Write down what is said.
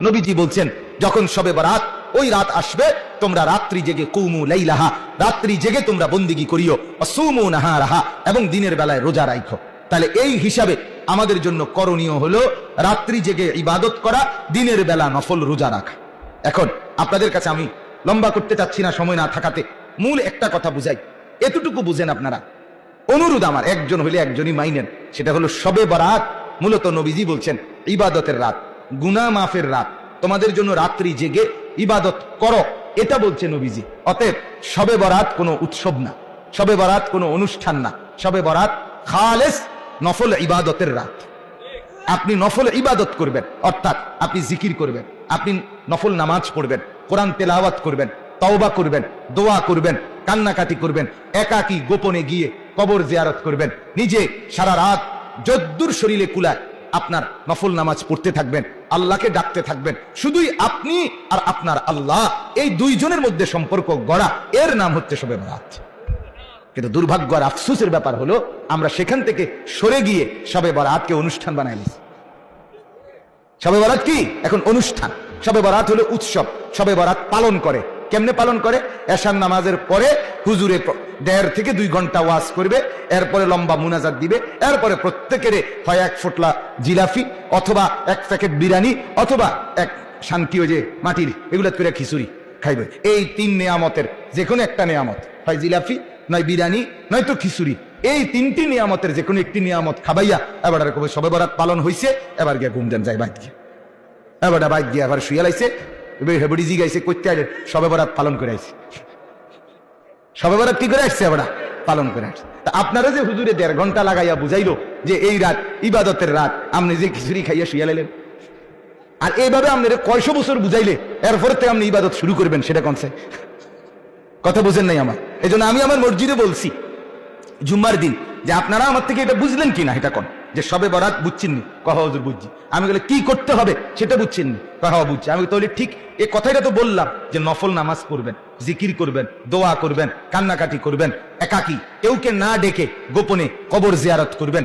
নবীজি বলছেন যখন শবে বরাত ওই রাত আসবে তোমরা রাত্রি জেগে কুমু লাইলাহা রাত্রি জেগে তোমরা বন্দিগি করিও আসুমু নাহারাহা এবং দিনের বেলায় রোজা রাখো। তাহলে এই হিসাবে আমাদের জন্য করণীয় হলো রাত্রি জেগে ইবাদত করা, দিনের বেলা নফল রোজা রাখা। এখন আপনাদের কাছে আমি লম্বা করতে চাচ্ছি না সময় না থাকাতে, মূল একটা কথা বুঝাই, এতটুকু বুঝেন আপনারা। অনুরোধ আমার, একজন হইলে একজনই মাইনেন, সেটা হলো শবে বরাত মূলত নবীজি বলছেন ইবাদতের রাত, গুনাহ মাফের রাত, তোমাদের জন্য রাত্রি জেগে ইবাদত করো, এটা বলছে নবীজি। অতএব শবে বরাত কোনো উৎসব না, শবে বরাত কোনো অনুষ্ঠান না, শবে বরাত খালেস নফল ইবাদতের রাত। আপনি নফল ইবাদত করবেন, অর্থাৎ আপনি জিকির করবেন, আপনি নফল নামাজ পড়বেন, কোরআন তেলাওয়াত করবেন, তওবা করবেন, দোয়া করবেন, কান্নাকাটি করবেন, একাকী গোপনে গিয়ে কবর জিয়ারত করবেন, নিজে সারা রাত যদ্দূর শরীরে কুলায় আপনার নফল নামাজ পড়তে থাকবেন, আল্লাহকে ডাকতে থাকবেন। শুধুই আপনি আর আপনার আল্লাহ, এই দুইজনের মধ্যে সম্পর্ক গড়া, এর নাম হচ্ছে শবে বরাত। কিন্তু দুর্ভাগ্য আর আফসোসের ব্যাপার হলো আমরা সেখান থেকে সরে গিয়ে শবে বরাতকে অনুষ্ঠান বানাই নিয়েছি। শবে বরাত কি এখন অনুষ্ঠান? শবে বরাত হলো উৎসব। শবে বরাত পালন করে, কেমনে পালন করে? এশার নামাজের পরে হুজুরে 1.5 থেকে 2 ঘন্টা ওয়াজ করবে, এরপরে লম্বা মুনাজাত দিবে, এরপরে প্রত্যেকের হয় 1 ফোঁটলা জিলাফি অথবা 1 প্যাকেট বিরিয়ানি অথবা 1 শান্তি ওই যে মাটির এগুলো করে খিচুড়ি খাইবে। এই 3 নিয়ামতের যে কোনো একটা নিয়ামত, হয় জিলাফি, নয় বিরিয়ানি, নয়তো খিচুড়ি, এই 3টি নিয়ামতের যে কোনো একটি নিয়ামত খাবাইয়া এবার কবে শবে বরাত পালন হয়েছে, এবার গিয়া ঘুম দেন যায় বাইক গিয়ে, এবার বাইক গিয়ে এবার শুয়ে লাইছে, হেবড়ি জি গাইছে করতে আইলে শবে বরাত পালন করে আইছে। শবে বরাত কি করে আসছে? এবার পালন করে আসছে। তা আপনারা যে হুজুরে 1.5 ঘন্টা লাগাইয়া বুঝাইলো যে এই রাত ইবাদতের রাত, আপনি যে খিচুড়ি খাইয়া শুয়ে লাইলেন, আর এইভাবে আপনার কয়শো বছর বুঝাইলে এরপরে থেকে আপনি ইবাদত শুরু করবেন, সেটা কনসে? কথা বুঝেন নাই আমার। এই জন্য আমি আমার মসজিদে বলছি জুম্মার দিন যে আপনারা আমার থেকে এটা বুঝলেন কিনা এটা কোন, যে শবে বরাত বুঝছেননি? কহা হুজুর বুঝছি। আমি বলে কি করতে হবে সেটা বুঝছেননি? কহা বুঝছি। আমি তাহলে ঠিক এই কথাটা তো বললাম যে নফল নামাজ পড়বেন, জিকির করবেন, দোয়া করবেন, কান্নাকাটি করবেন, একাকী কেউকে না ডেকে গোপনে কবর জিয়ারত করবেন।